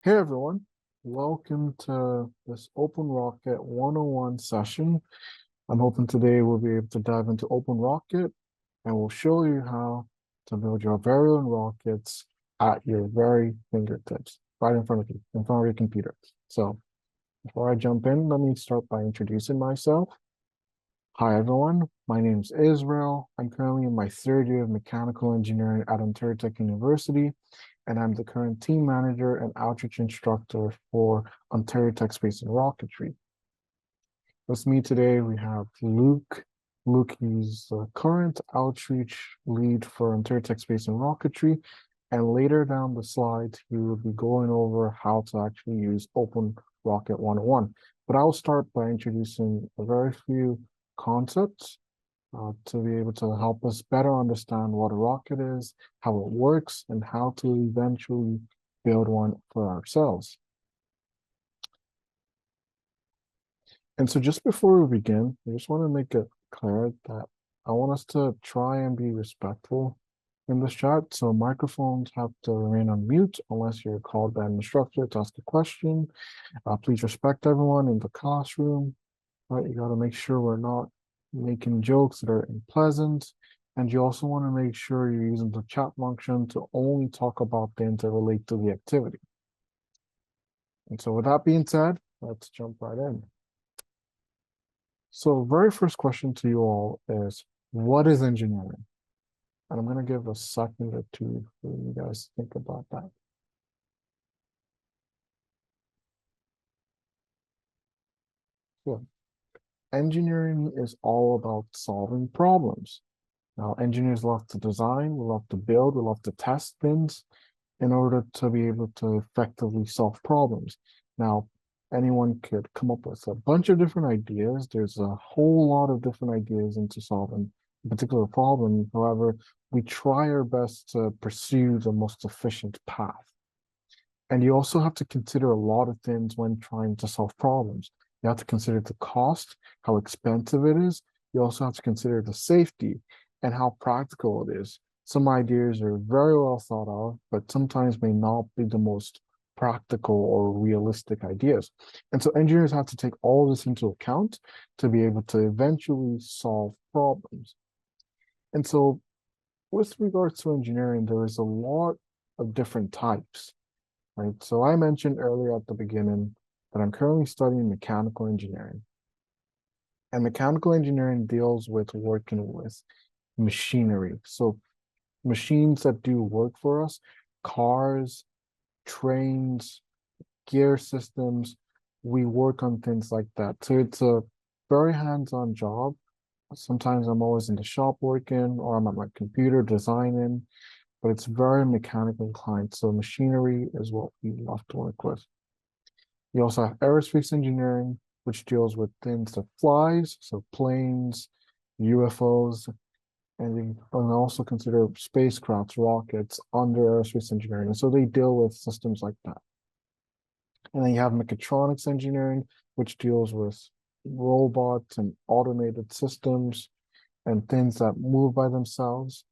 Hey everyone, welcome to this OpenRocket 101 session. I'm hoping today we'll be able to dive into OpenRocket and we'll show you how to build your very own rockets at your very fingertips, right in front of you, in front of your computer. So before I jump in, let me start by introducing myself. Hi everyone, my name is Israel. I'm currently in my third year of mechanical engineering at undertaking University, and I'm the current team manager and outreach instructor for Ontario Tech Space and Rocketry. With me today, we have Luke. Luke is the current outreach lead for Ontario Tech Space and Rocketry, and later down the slide, he will be going over how to actually use OpenRocket 101. But I'll start by introducing a very few concepts to be able to help us better understand what a rocket is, how it works, and how to eventually build one for ourselves. And so just before we begin, I just want to make it clear that I want us to try and be respectful in this chat. So microphones have to remain on mute unless you're called by an instructor to ask a question. Please respect everyone in the classroom. Right, you got to make sure we're not making jokes that are unpleasant. And you also want to make sure you're using the chat function to only talk about things that relate to the activity. And so with that being said, let's jump right in. So very first question to you all is, what is engineering? And I'm going to give a second or two for you guys to think about that. So engineering is all about solving problems. Now, engineers love to design, we love to build, we love to test things in order to be able to effectively solve problems. Now, anyone could come up with a bunch of different ideas. There's a whole lot of different ideas into solving a particular problem. However, we try our best to pursue the most efficient path. And you also have to consider a lot of things when trying to solve problems. You have to consider the cost, how expensive it is. You also have to consider the safety and how practical it is. Some ideas are very well thought of, but sometimes may not be the most practical or realistic ideas. And so engineers have to take all this into account to be able to eventually solve problems. And so with regards to engineering, there is a lot of different types. Right. So I mentioned earlier at the beginning that I'm currently studying mechanical engineering. And mechanical engineering deals with working with machinery. So machines that do work for us, cars, trains, gear systems, we work on things like that. So it's a very hands-on job. Sometimes I'm always in the shop working or I'm at my computer designing, but it's very mechanically inclined. So machinery is what we love to work with. You also have aerospace engineering, which deals with things that flies, so planes, UFOs, and you can also consider spacecrafts, rockets under aerospace engineering. And so they deal with systems like that. And then you have mechatronics engineering, which deals with robots and automated systems and things that move by themselves.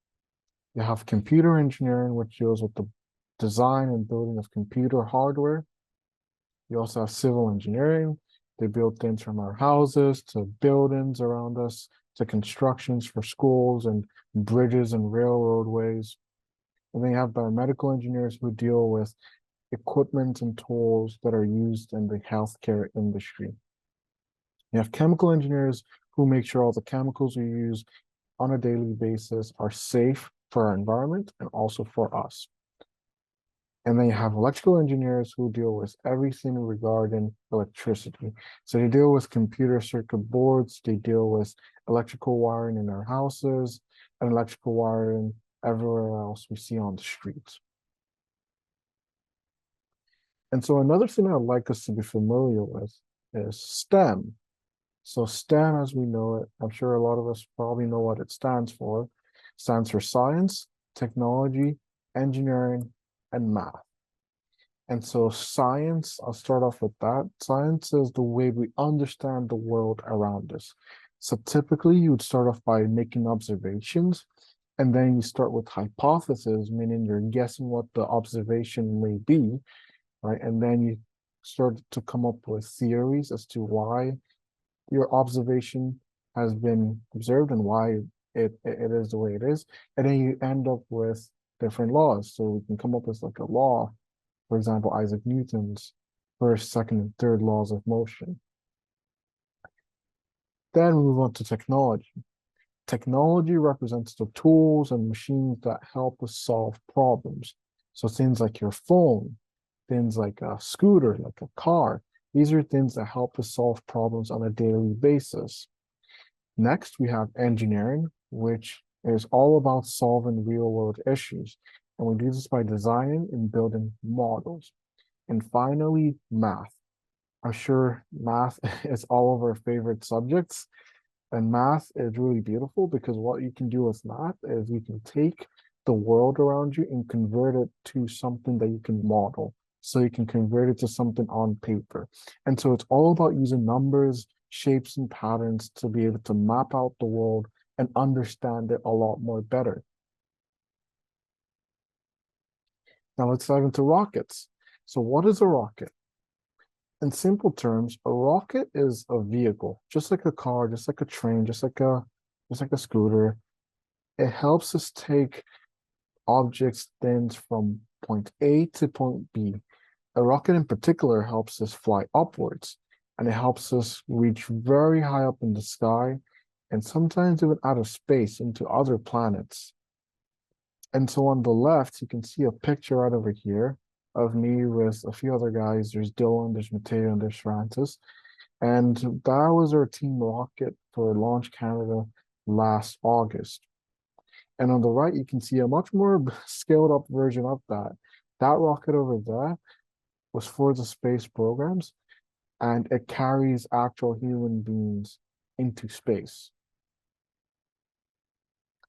You have computer engineering, which deals with the design and building of computer hardware. You also have civil engineering. They build things from our houses to buildings around us to constructions for schools and bridges and railroadways. And then you have biomedical engineers who deal with equipment and tools that are used in the healthcare industry. You have chemical engineers who make sure all the chemicals we use on a daily basis are safe for our environment and also for us. And then you have electrical engineers who deal with everything regarding electricity. So they deal with computer circuit boards, they deal with electrical wiring in our houses, and electrical wiring everywhere else we see on the streets. And so another thing I'd like us to be familiar with is STEM. So STEM, as we know it, I'm sure a lot of us probably know what it stands for. It stands for science, technology, engineering, and math. And so science, I'll start off with that. Science is the way we understand the world around us. So typically you would start off by making observations, and then you start with hypothesis, meaning you're guessing what the observation may be. right? And then you start to come up with theories as to why your observation has been observed and why it is the way it is. And then you end up with different laws. So we can come up with like a law, for example, Isaac Newton's first, second, and third laws of motion. Then we move on to technology. Technology represents the tools and machines that help us solve problems. So things like your phone, things like a scooter, like a car, these are things that help us solve problems on a daily basis. Next, we have engineering, which is all about solving real world issues. And we do this by designing and building models. And finally, math. I'm sure math is all of our favorite subjects. And math is really beautiful because what you can do with math is you can take the world around you and convert it to something that you can model. So you can convert it to something on paper. And so it's all about using numbers, shapes, and patterns to be able to map out the world and understand it a lot more better. Now let's dive into rockets. So what is a rocket? In simple terms, a rocket is a vehicle, just like a car, just like a train, just like a scooter. It helps us take objects, things from point A to point B. A rocket in particular helps us fly upwards, and it helps us reach very high up in the sky and sometimes even out of space into other planets. And so on the left, you can see a picture right over here of me with a few other guys. There's Dylan, there's Mateo, and there's Francis. And that was our team rocket for Launch Canada last August. And on the right, you can see a much more scaled up version of that. That rocket over there was for the space programs, and it carries actual human beings into space.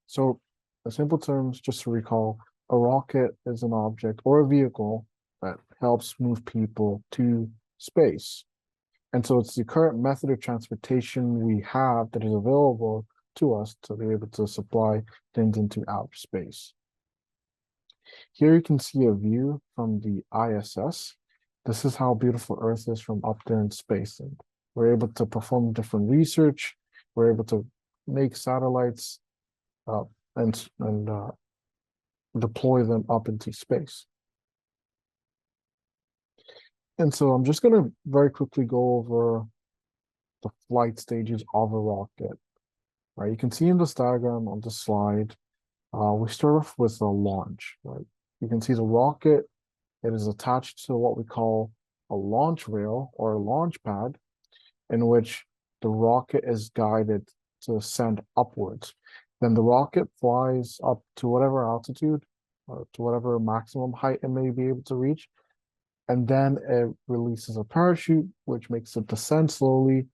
So, in simple terms, just to recall, a rocket is an object or a vehicle that helps move people to space. And so it's the current method of transportation we have that is available to us to be able to supply things into outer space. Here you can see a view from the ISS. This is how beautiful Earth is from up there in space. And we're able to perform different research. We're able to make satellites uh, and deploy them up into space. And so I'm just going to very quickly go over the flight stages of a rocket. Right, you can see in this diagram on the slide, we start off with a launch. Right, you can see the rocket. It is attached to what we call a launch rail or a launch pad, in which the rocket is guided to ascend upwards. Then the rocket flies up to whatever altitude or to whatever maximum height it may be able to reach. And then it releases a parachute, which makes it descend slowly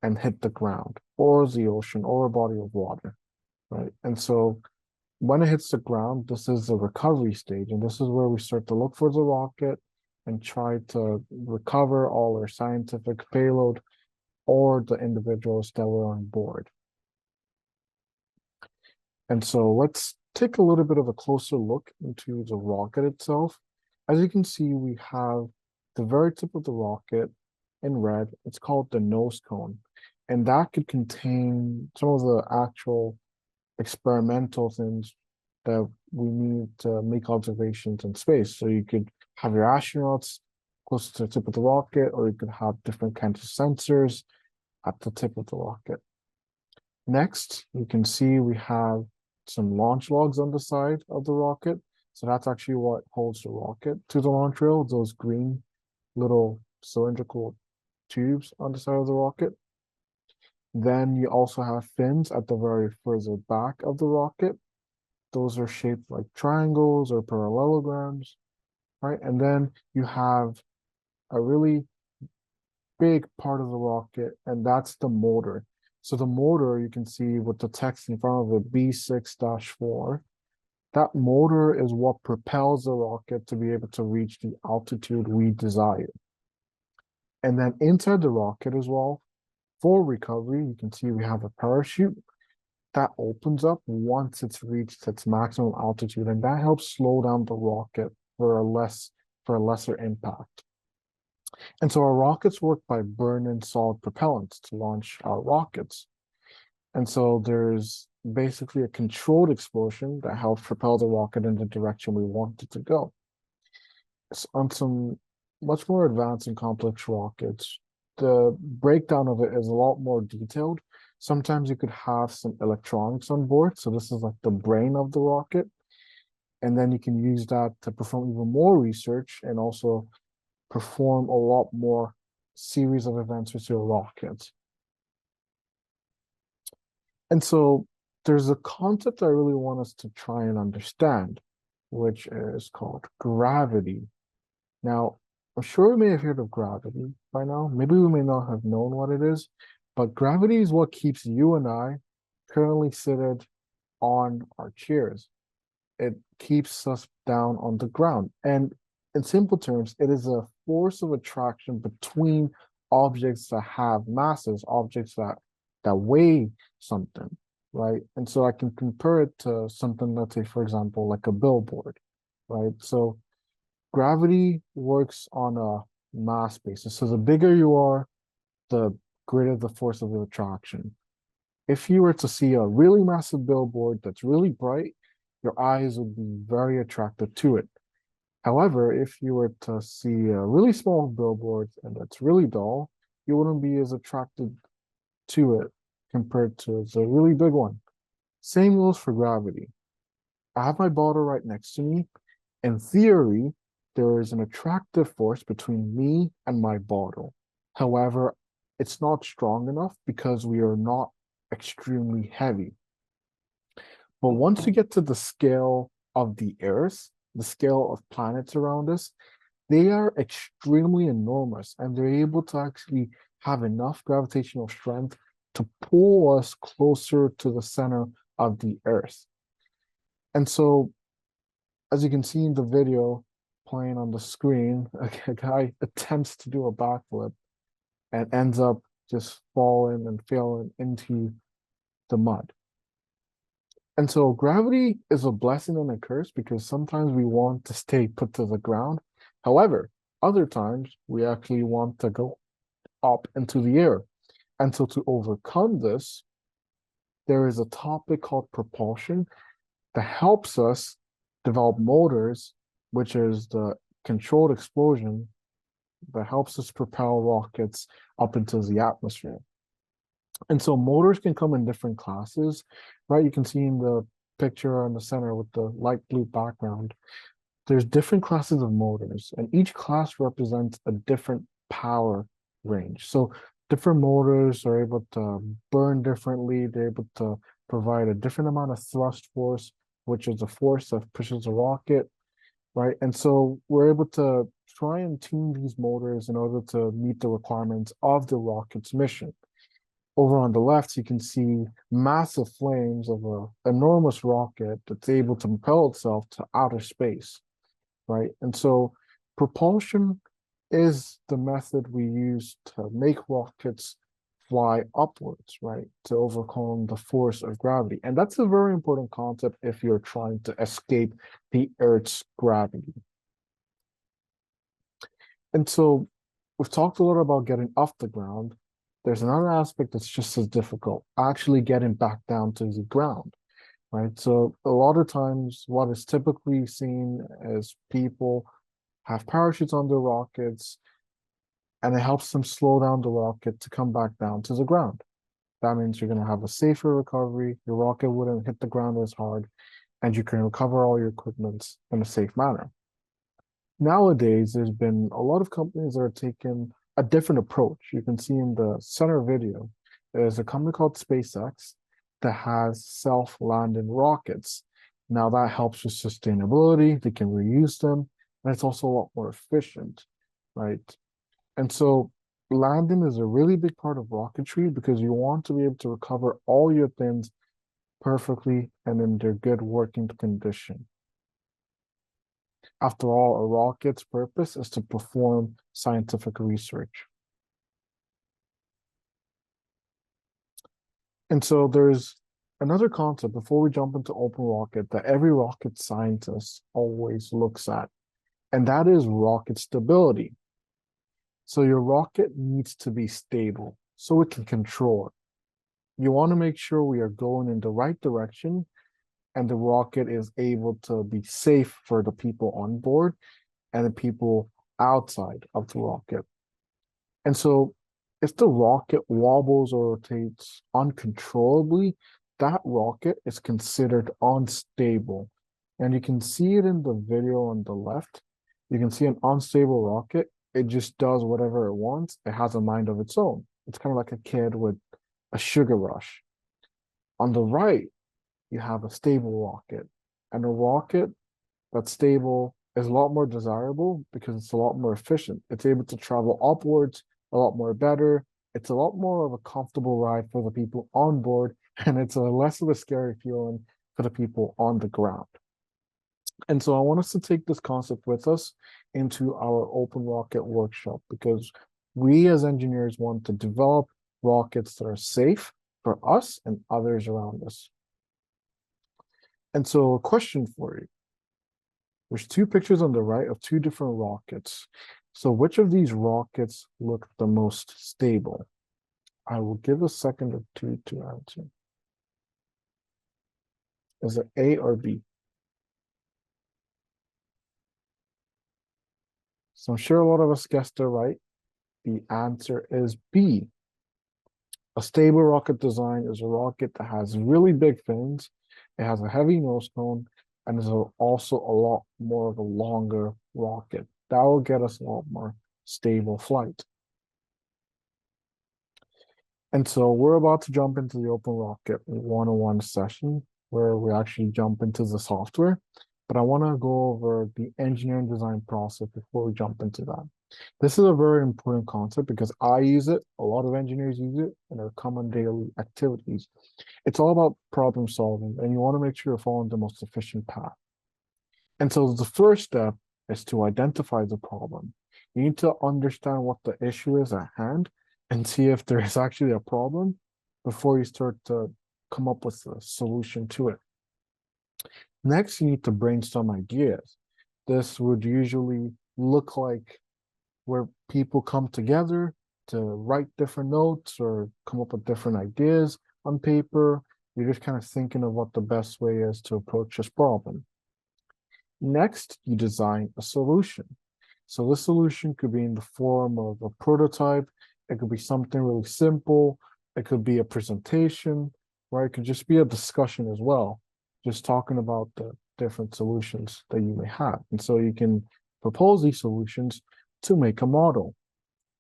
and hit the ground or the ocean or a body of water, right? And so when it hits the ground, this is the recovery stage. And this is where we start to look for the rocket and try to recover all our scientific payload or the individuals that were on board. And so let's take a little bit of a closer look into the rocket itself. As you can see, we have the very tip of the rocket in red. It's called the nose cone. And that could contain some of the actual experimental things that we need to make observations in space. So you could have your astronauts close to the tip of the rocket, or you could have different kinds of sensors at the tip of the rocket. Next, you can see we have some launch logs on the side of the rocket. So that's actually what holds the rocket to the launch rail, those green little cylindrical tubes on the side of the rocket. Then you also have fins at the very further back of the rocket. Those are shaped like triangles or parallelograms, right? And then you have a really big part of the rocket, and that's the motor. So the motor, you can see with the text in front of it, B6-4, that motor is what propels the rocket to be able to reach the altitude we desire. And then inside the rocket as well, for recovery, you can see we have a parachute that opens up once it's reached its maximum altitude, and that helps slow down the rocket for a less for a lesser impact. And so our rockets work by burning solid propellants to launch our rockets. And so there's basically a controlled explosion that helps propel the rocket in the direction we want it to go. So on some much more advanced and complex rockets, the breakdown of it is a lot more detailed. Sometimes you could have some electronics on board. So this is like the brain of the rocket. And then you can use that to perform even more research and also perform a lot more series of events with your rocket. And so there's a concept I really want us to try and understand, which is called gravity. Now, I'm sure we may have heard of gravity by now. Maybe we may not have known what it is, but gravity is what keeps you and I currently seated on our chairs. It keeps us down on the ground. And in simple terms, it is a force of attraction between objects that have masses, objects that weigh something, right? And so I can compare it to something, let's say, for example, like a billboard, right? So gravity works on a mass basis. So the bigger you are, the greater the force of the attraction. If you were to see a really massive billboard that's really bright, your eyes would be very attracted to it. However, if you were to see a really small billboard and that's really dull, you wouldn't be as attracted to it compared to the really big one. Same goes for gravity. I have my bottle right next to me. In theory, there is an attractive force between me and my bottle. However, it's not strong enough because we are not extremely heavy. But once you get to the scale of the Earth, the scale of planets around us, they are extremely enormous and they're able to actually have enough gravitational strength to pull us closer to the center of the Earth. And so, as you can see in the video playing on the screen, a guy attempts to do a backflip and ends up just falling and failing into the mud. And so gravity is a blessing and a curse because sometimes we want to stay put to the ground. However, other times we actually want to go up into the air. And so to overcome this, there is a topic called propulsion that helps us develop motors, which is the controlled explosion that helps us propel rockets up into the atmosphere. And so motors can come in different classes, right? You can see in the picture in the center with the light blue background, there's different classes of motors, and each class represents a different power range. So different motors are able to burn differently. They're able to provide a different amount of thrust force, which is a force that pushes a rocket, right? And so we're able to try and tune these motors in order to meet the requirements of the rocket's mission. Over on the left, you can see massive flames of an enormous rocket that's able to propel itself to outer space, right? And so propulsion is the method we use to make rockets fly upwards, right? To overcome the force of gravity. And that's a very important concept if you're trying to escape the Earth's gravity. And so we've talked a lot about getting off the ground. There's another aspect that's just as difficult, actually getting back down to the ground, right? So a lot of times what is typically seen as people have parachutes on their rockets and it helps them slow down the rocket to come back down to the ground. That means you're going to have a safer recovery, your rocket wouldn't hit the ground as hard, and you can recover all your equipment in a safe manner. Nowadays, there's been a lot of companies that are taking a different approach. You can see in the center video, there's a company called SpaceX that has self-landing rockets. Now that helps with sustainability, they can reuse them, and it's also a lot more efficient, right? And so landing is a really big part of rocketry because you want to be able to recover all your things perfectly and in their good working condition. After all, a rocket's purpose is to perform scientific research. And so there's another concept before we jump into OpenRocket that every rocket scientist always looks at, and that is rocket stability. So your rocket needs to be stable so it can control it. You want to make sure we are going in the right direction and the rocket is able to be safe for the people on board and the people outside of the rocket. And so if the rocket wobbles or rotates uncontrollably, that rocket is considered unstable. And you can see it in the video on the left. You can see an unstable rocket. It just does whatever it wants. It has a mind of its own. It's kind of like a kid with a sugar rush. On the right, you have a stable rocket. And a rocket that's stable is a lot more desirable because it's a lot more efficient. It's able to travel upwards a lot more better. It's a lot more of a comfortable ride for the people on board, and it's a less of a scary feeling for the people on the ground. And so I want us to take this concept with us into our open rocket workshop because we as engineers want to develop rockets that are safe for us and others around us. And so a question for you. There's two pictures on the right of two different rockets. So which of these rockets look the most stable? I will give a second or two to answer. Is it A or B? So I'm sure a lot of us guessed it right. The answer is B. A stable rocket design is a rocket that has really big fins, it has a heavy nose cone, and is also a lot more of a longer rocket. That will get us a lot more stable flight. And so we're about to jump into the Open Rocket one-on-one session where we actually jump into the software. But I want to go over the engineering design process before we jump into that. This is a very important concept because I use it, a lot of engineers use it in their common daily activities. It's all about problem solving, and you want to make sure you're following the most efficient path. And so the first step is to identify the problem. You need to understand what the issue is at hand and see if there is actually a problem before you start to come up with a solution to it. Next, you need to brainstorm ideas. This would usually look like where people come together to write different notes or come up with different ideas on paper. You're just kind of thinking of what the best way is to approach this problem. Next, you design a solution. So this solution could be in the form of a prototype. It could be something really simple. It could be a presentation, or it could just be a discussion as well, just talking about the different solutions that you may have. And so you can propose these solutions to make a model.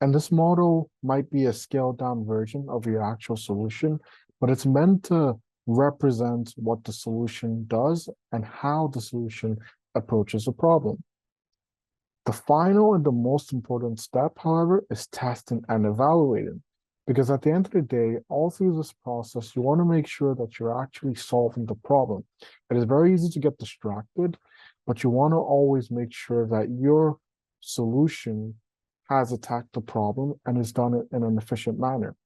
And this model might be a scaled down version of your actual solution, but it's meant to represent what the solution does and how the solution approaches a problem. The final and the most important step, however, is testing and evaluating. Because at the end of the day, all through this process, you want to make sure that you're actually solving the problem. It is very easy to get distracted, but you want to always make sure that your solution has attacked the problem and has done it in an efficient manner.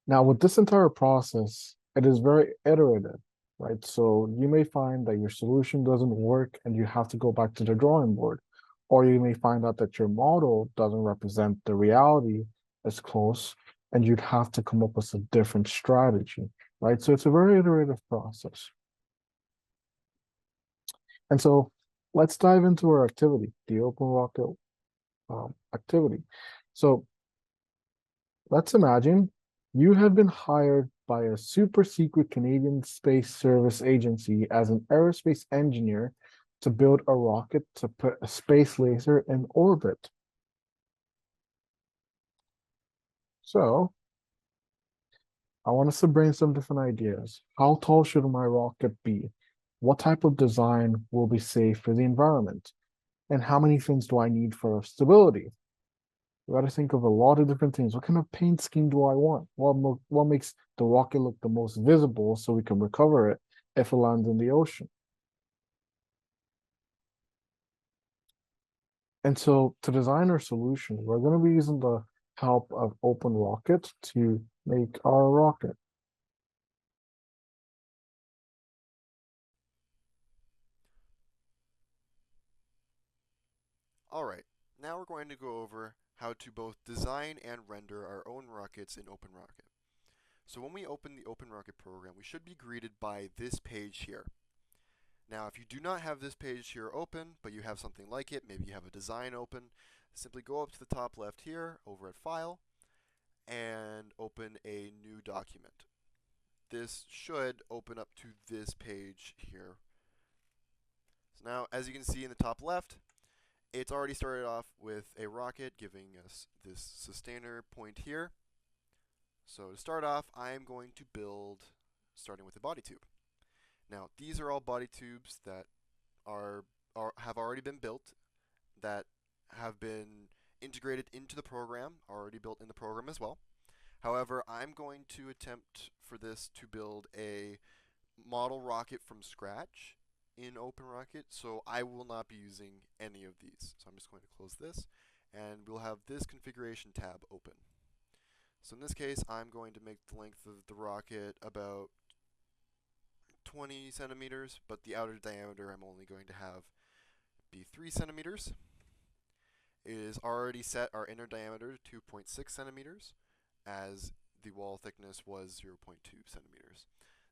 Now, with this entire process, it is very iterative, right? So you may find that your solution doesn't work and you have to go back to the drawing board. Or you may find out that your model doesn't represent the reality as close and you'd have to come up with a different strategy, right? So it's a very iterative process. And so let's dive into our activity, the Open Rocket activity. So let's imagine you have been hired by a super secret Canadian Space Service agency as an aerospace engineer to build a rocket to put a space laser in orbit. So I want us to brainstorm different ideas. How tall should my rocket be? What type of design will be safe for the environment? And how many fins do I need for stability? We got to think of a lot of different things. What kind of paint scheme do I want? What makes the rocket look the most visible so we can recover it if it lands in the ocean? And so to design our solution, we're going to be using the help of OpenRocket to make our rocket. Alright, now we're going to go over how to both design and render our own rockets in OpenRocket. So when we open the OpenRocket program, we should be greeted by this page here. Now, if you do not have this page here open, but you have something like it, maybe you have a design open, simply go up to the top left here, over at File, and open a new document. This should open up to this page here. So now, as you can see in the top left, it's already started off with a rocket giving us this sustainer point here. So to start off, I'm going to build, starting with a body tube. Now, these are all body tubes that have already been built, that have been integrated into the program, already built in the program as well. However, I'm going to attempt for this to build a model rocket from scratch in OpenRocket, so I will not be using any of these. So I'm just going to close this, and we'll have this configuration tab open. So in this case, I'm going to make the length of the rocket about 20 centimeters, but the outer diameter I'm only going to have be 3 centimeters. It is already set our inner diameter to 2.6 centimeters, as the wall thickness was 0.2 centimeters.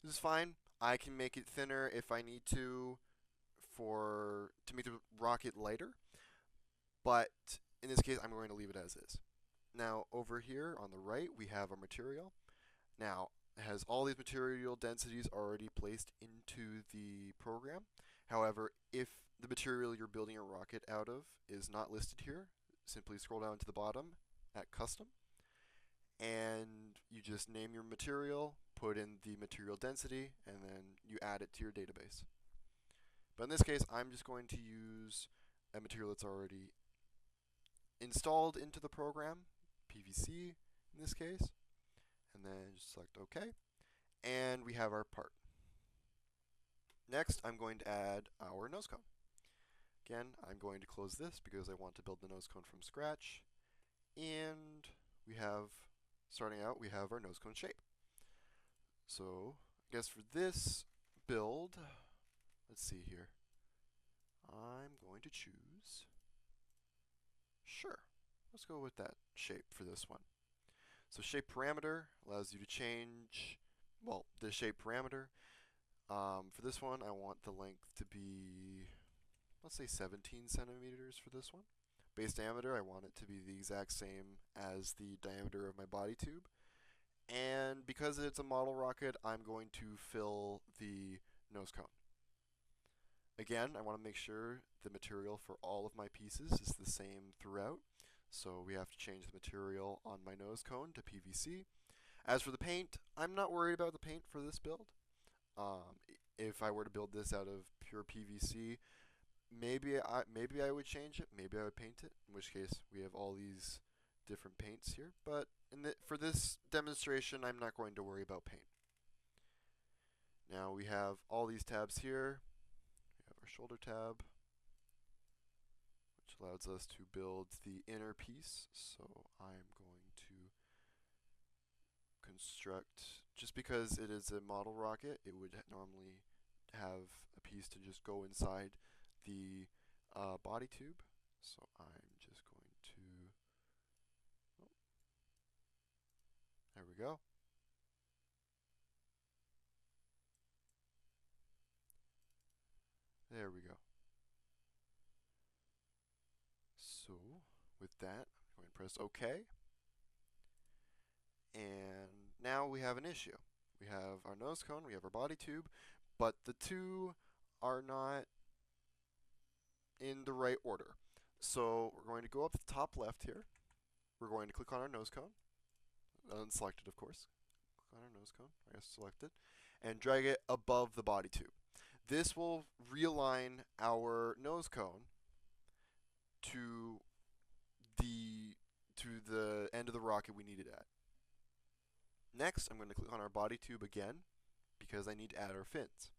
This is fine. I can make it thinner if I need to make the rocket lighter, but in this case, I'm going to leave it as is. Now, over here on the right, we have our material. Now, it has all these material densities already placed into the program. However, if the material you're building a rocket out of is not listed here, simply scroll down to the bottom at Custom, and you just name your material, put in the material density, and then you add it to your database. But in this case, I'm just going to use a material that's already installed into the program, PVC in this case, and then just select OK, and we have our part. Next, I'm going to add our nose cone. Again, I'm going to close this because I want to build the nose cone from scratch, and we have, starting out, we have our nose cone shape. So I guess for this build, let's see here. I'm going to choose, sure, let's go with that shape for this one. So shape parameter allows you to change, well, the shape parameter. For this one, I want the length to be, let's say 17 centimeters for this one. Base diameter, I want it to be the exact same as the diameter of my body tube. And because it's a model rocket, I'm going to fill the nose cone. Again, I want to make sure the material for all of my pieces is the same throughout. So we have to change the material on my nose cone to PVC. As for the paint, I'm not worried about the paint for this build. If I were to build this out of pure PVC, maybe I would change it. Maybe I would paint it. In which case, we have all these different paints here. But for this demonstration, I'm not going to worry about paint. Now we have all these tabs here. We have our shoulder tab, which allows us to build the inner piece. So I'm going to construct, just because it is a model rocket, it would normally have a piece to just go inside the body tube. So I'm just going to, oh, there we go. There we go. So with that, I'm going to press OK. And now we have an issue. We have our nose cone, we have our body tube, but the two are not in the right order. So we're going to go up to the top left here. We're going to click on our nose cone, unselected of course. Click on our nose cone, I guess selected, and drag it above the body tube. This will realign our nose cone to the end of the rocket we need it at. Next, I'm going to click on our body tube again because I need to add our fins.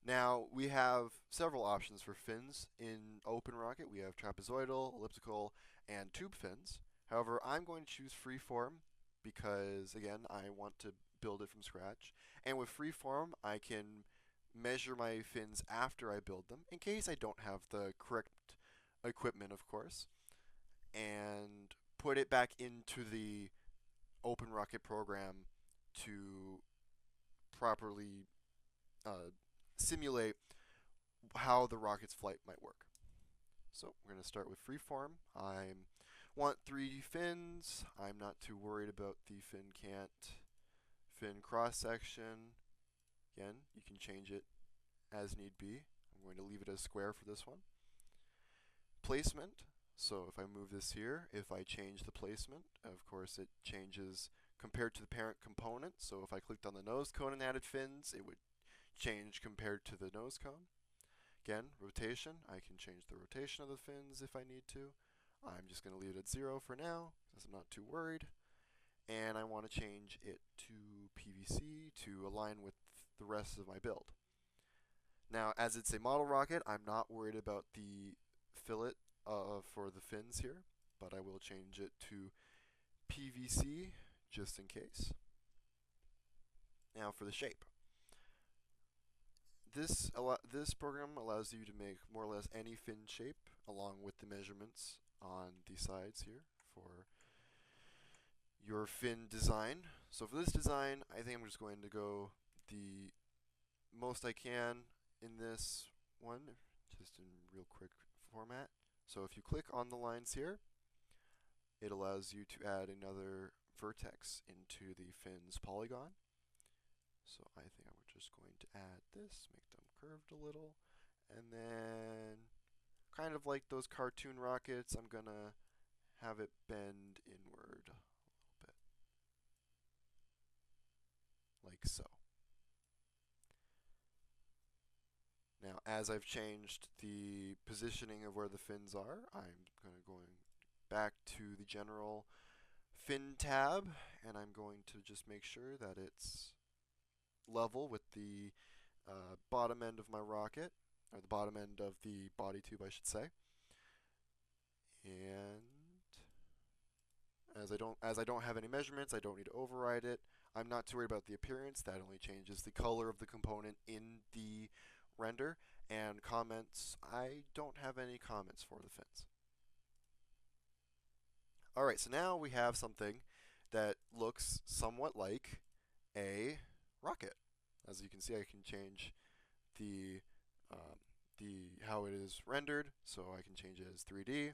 Now, we have several options for fins in OpenRocket. We have trapezoidal, elliptical, and tube fins. However, I'm going to choose freeform because, again, I want to build it from scratch. And with freeform, I can measure my fins after I build them in case I don't have the correct equipment, of course, and put it back into the OpenRocket program to properly simulate how the rocket's flight might work. So we're going to start with freeform. I want 3 fins. I'm not too worried about the fin cross section. Again, you can change it as need be. I'm going to leave it as square for this one. Placement. So if I move this here, if I change the placement, of course it changes compared to the parent component. So if I clicked on the nose cone and added fins, it would change compared to the nose cone. Again, rotation. I can change the rotation of the fins if I need to. I'm just going to leave it at 0 for now, because I'm not too worried. And I want to change it to PVC to align with the rest of my build. Now, as it's a model rocket, I'm not worried about the fillet for the fins here, but I will change it to PVC just in case. Now for the shape. This program allows you to make more or less any fin shape along with the measurements on the sides here for your fin design. So for this design, I think I'm just going to go the most I can in this one, just in real quick format. So if you click on the lines here, it allows you to add another vertex into the fin's polygon. So I think I'm just going to add this, make them curved a little, and then kind of like those cartoon rockets, I'm going to have it bend inward a little bit, like so. Now, as I've changed the positioning of where the fins are, I'm going back to the general fin tab, and I'm going to just make sure that it's level with the bottom end of my rocket, or the bottom end of the body tube, I should say. And as I don't have any measurements, I don't need to override it. I'm not too worried about the appearance. That only changes the color of the component in the render. And comments, I don't have any comments for the fins. Alright, so now we have something that looks somewhat like a rocket. As you can see, I can change the how it is rendered, so I can change it as 3D,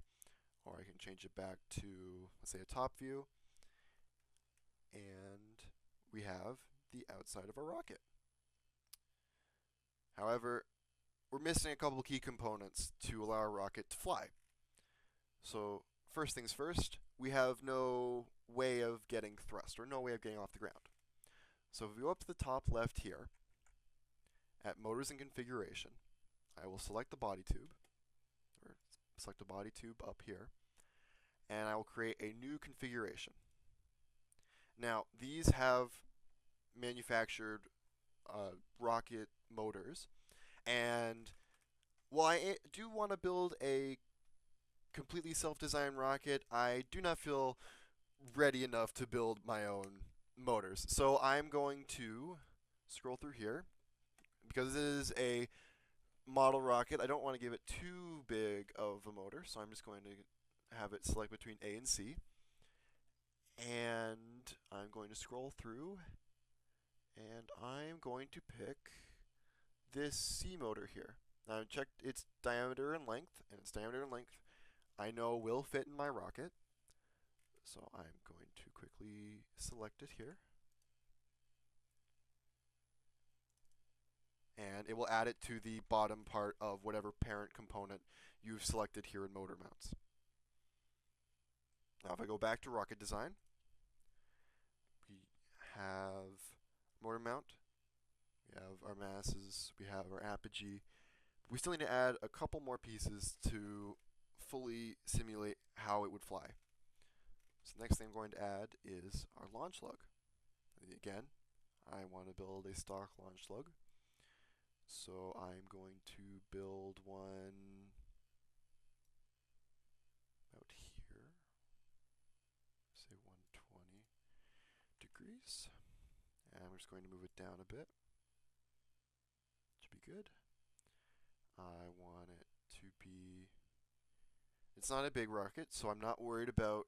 or I can change it back to, let's say, a top view, and we have the outside of a rocket. However, we're missing a couple of key components to allow our rocket to fly. So first things first, we have no way of getting thrust, or no way of getting off the ground. So if we go up to the top left here, at Motors and Configuration, I will select the body tube, or select the body tube up here, and I will create a new configuration. Now, these have manufactured rocket motors, and while I do want to build a completely self-designed rocket, I do not feel ready enough to build my own motors. So I'm going to scroll through here. Because it is a model rocket, I don't want to give it too big of a motor, so I'm just going to have it select between A and C. And I'm going to scroll through, and I'm going to pick this C motor here. Now I've checked its diameter and length, and its diameter and length I know will fit in my rocket. So I'm going to quickly select it here. And it will add it to the bottom part of whatever parent component you've selected here in motor mounts. Now if I go back to rocket design, we have motor mount, we have our masses, we have our apogee. We still need to add a couple more pieces to fully simulate how it would fly. So the next thing I'm going to add is our launch lug. And again, I want to build a stock launch lug. So I'm going to build one out here, say 120 degrees, and we're just going to move it down a bit. Should be good. I want it to be It's not a big rocket, so I'm not worried about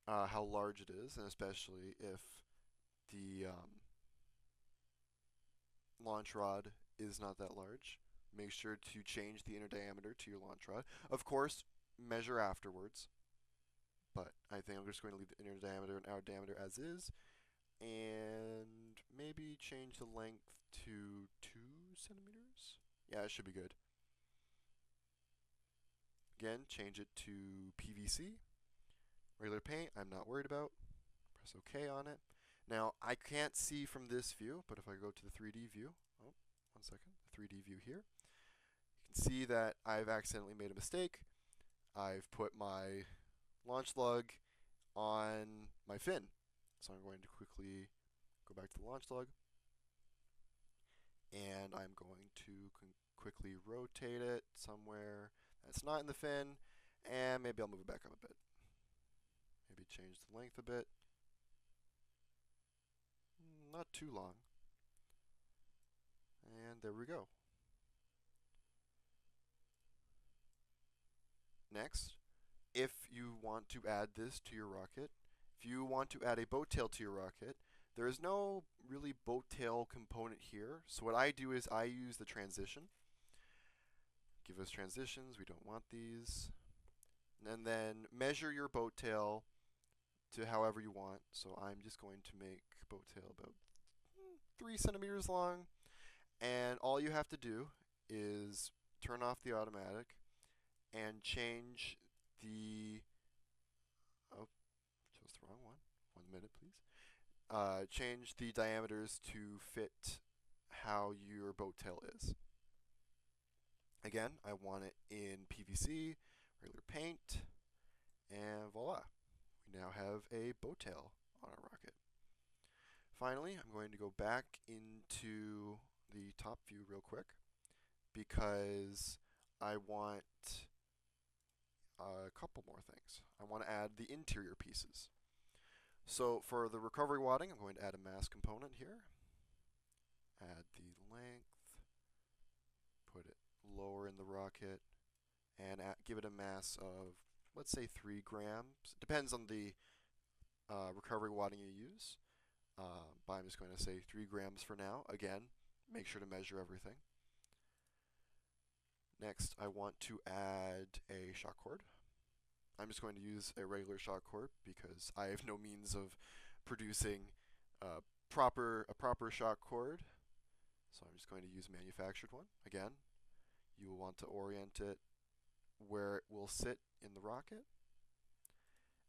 how large it is, and especially if the launch rod is not that large. Make sure to change the inner diameter to your launch rod. Of course, measure afterwards, but I think I'm just going to leave the inner diameter and outer diameter as is, and maybe change the length to 2 centimeters. Yeah, it should be good. Again, change it to PVC. Regular paint, I'm not worried about. Press OK on it. Now, I can't see from this view, but if I go to the 3D view, oh, 1 second, the 3D view here, you can see that I've accidentally made a mistake. I've put my launch lug on my fin. So I'm going to quickly go back to the launch lug, and I'm going to quickly rotate it somewhere that's not in the fin, and maybe I'll move it back up a bit. Maybe change the length a bit. Not too long. And there we go. Next, if you want to add this to your rocket, if you want to add a boat tail to your rocket, there is no really boat tail component here. So what I do is I use the transition. Give us transitions, we don't want these. And then measure your boat tail to however you want. So I'm just going to make boat tail about 3 centimeters long. And all you have to do is turn off the automatic and change the, oh, chose the wrong one. 1 minute, please. Change the diameters to fit how your boat tail is. Again, I want it in PVC, regular paint, and voila. We now have a boat tail on our rocket. Finally, I'm going to go back into the top view real quick because I want a couple more things. I want to add the interior pieces. So for the recovery wadding, I'm going to add a mass component here. Add the length, put it lower in the rocket, and give it a mass of, let's say, 3 grams. Depends on the recovery wadding you use. But I'm just going to say 3 grams for now. Again, make sure to measure everything. Next, I want to add a shock cord. I'm just going to use a regular shock cord because I have no means of producing a proper shock cord. So I'm just going to use a manufactured one. Again, you will want to orient it where it will sit in the rocket.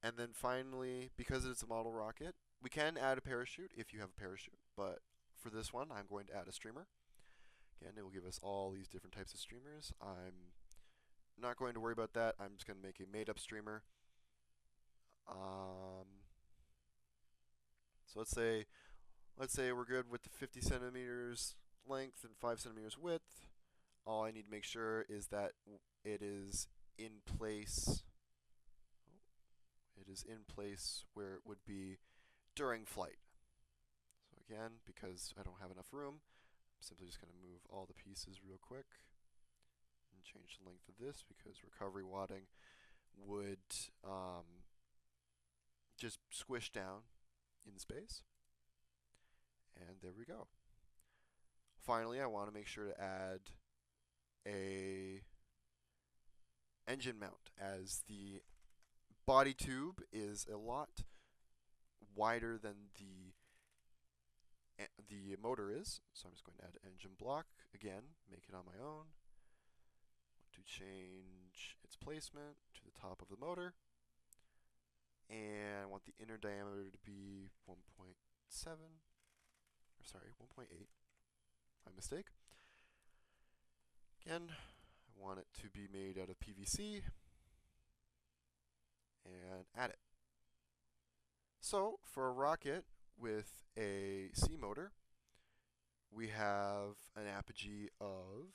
And then finally, because it's a model rocket, we can add a parachute if you have a parachute. But for this one, I'm going to add a streamer. Again, it will give us all these different types of streamers. I'm not going to worry about that. I'm just going to make a made-up streamer. So let's say we're good with the 50 centimeters length and 5 centimeters width. All I need to make sure is that it is in place. It is in place where it would be during flight. So again, because I don't have enough room, I'm simply just going to move all the pieces real quick and change the length of this because recovery wadding would just squish down in space. And there we go. Finally, I want to make sure to add a engine mount, as the body tube is a lot wider than the motor is. So I'm just going to add engine block. Again, make it on my own. Want to change its placement to the top of the motor. And I want the inner diameter to be 1.7, or sorry, 1.8. My mistake. Again, I want it to be made out of PVC and add it. So for a rocket with a C motor, we have an apogee of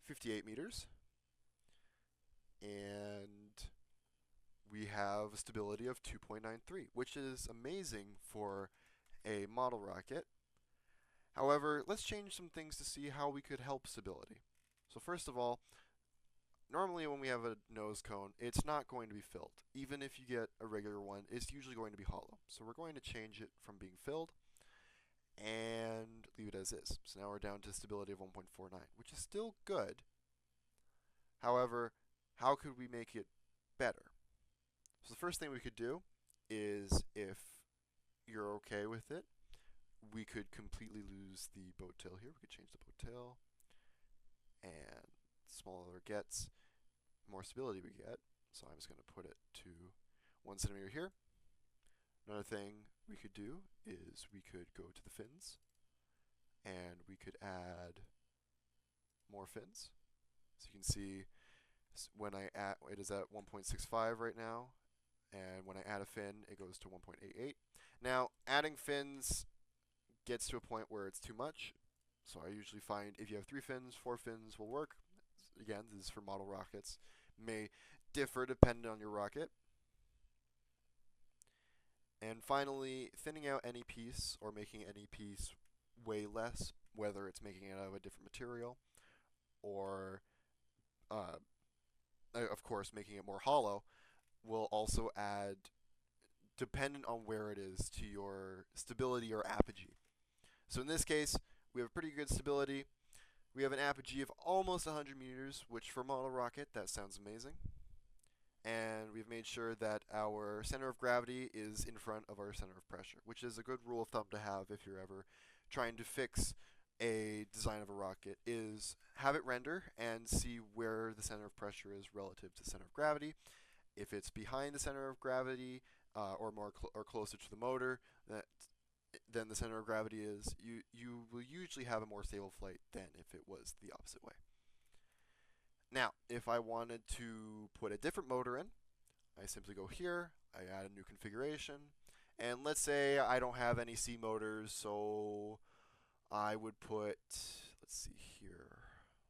58 meters, and we have a stability of 2.93, which is amazing for a model rocket. However, let's change some things to see how we could help stability. So first of all, normally when we have a nose cone, it's not going to be filled. Even if you get a regular one, it's usually going to be hollow. So we're going to change it from being filled and leave it as is. So now we're down to stability of 1.49, which is still good. However, how could we make it better? So the first thing we could do is, if you're okay with it, we could completely lose the boat tail here. We could change the boat tail, and smaller it gets, more stability we get. So I'm just going to put it to 1 centimeter here. Another thing we could do is we could go to the fins, and we could add more fins. So you can see when I add, it is at 1.65 right now, and when I add a fin, it goes to 1.88. Now, adding fins gets to a point where it's too much, so I usually find if you have 3 fins, 4 fins will work. Again, this is for model rockets. May differ depending on your rocket. And finally, thinning out any piece or making any piece weigh less, whether it's making it out of a different material or, of course, making it more hollow, will also add, dependent on where it is, to your stability or apogee. So in this case, we have pretty good stability. We have an apogee of almost 100 meters, which for model rocket, that sounds amazing. And we've made sure that our center of gravity is in front of our center of pressure, which is a good rule of thumb to have if you're ever trying to fix a design of a rocket, is have it render and see where the center of pressure is relative to the center of gravity. If it's behind the center of gravity, or more or closer to the motor than the center of gravity is, you will usually have a more stable flight than if it was the opposite way. Now, if I wanted to put a different motor in, I simply go here, I add a new configuration, and let's say I don't have any C motors, so I would put, let's see here,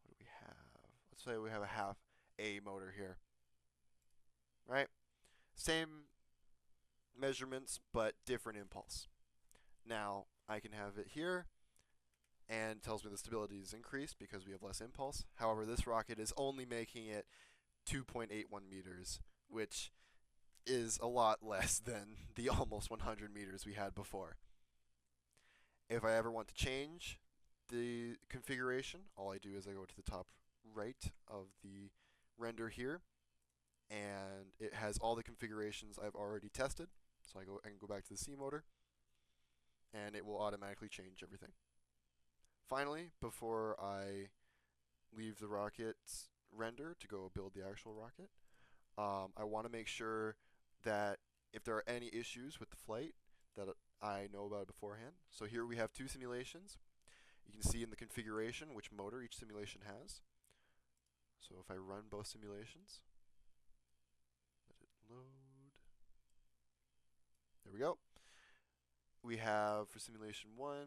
what do we have? Let's say we have a half A motor here, right? Same measurements, but different impulse. Now, I can have it here, and tells me the stability is increased because we have less impulse. However, this rocket is only making it 2.81 meters, which is a lot less than the almost 100 meters we had before. If I ever want to change the configuration, all I do is I go to the top right of the render here, and it has all the configurations I've already tested. So I can go back to the C motor, and it will automatically change everything. Finally, before I leave the rocket's render to go build the actual rocket, I want to make sure that if there are any issues with the flight, that I know about it beforehand. So here we have 2 simulations. You can see in the configuration which motor each simulation has. So if I run both simulations, let it load. There we go. We have, for simulation 1,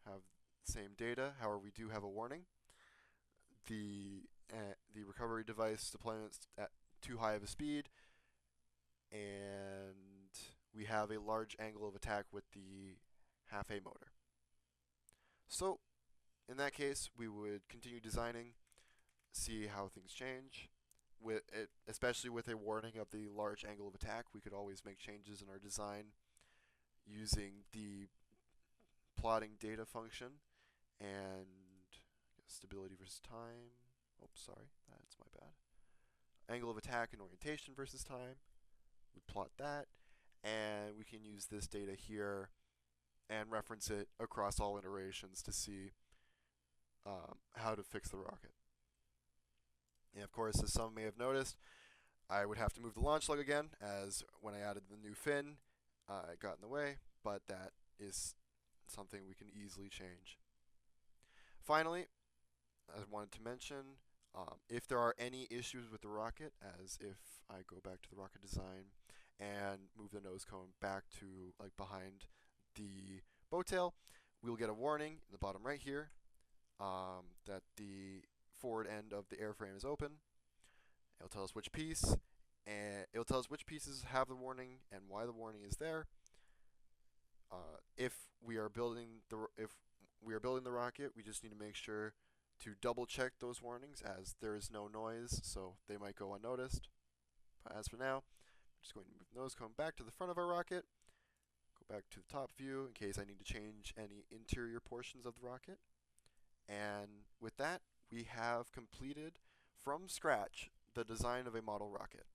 have the same data. However, we do have a warning. The recovery device deployment's at too high of a speed, and we have a large angle of attack with the half A motor. So in that case, we would continue designing, see how things change. With it, especially with a warning of the large angle of attack, we could always make changes in our design using the plotting data function and stability versus time. Oops, sorry, that's my bad. Angle of attack and orientation versus time. We plot that, and we can use this data here and reference it across all iterations to see how to fix the rocket. And of course, as some may have noticed, I would have to move the launch lug again, as when I added the new fin, it got in the way, but that is something we can easily change. Finally, I wanted to mention, if there are any issues with the rocket, as if I go back to the rocket design and move the nose cone back to like behind the boat tail, we'll get a warning in the bottom right here that the forward end of the airframe is open. It'll tell us which piece, and it'll tell us which pieces have the warning and why the warning is there. If we are building the rocket, we just need to make sure to double check those warnings, as there is no noise, so they might go unnoticed. But as for now, I'm just going to move those, come back to the front of our rocket, go back to the top view in case I need to change any interior portions of the rocket. And with that, we have completed from scratch the design of a model rocket.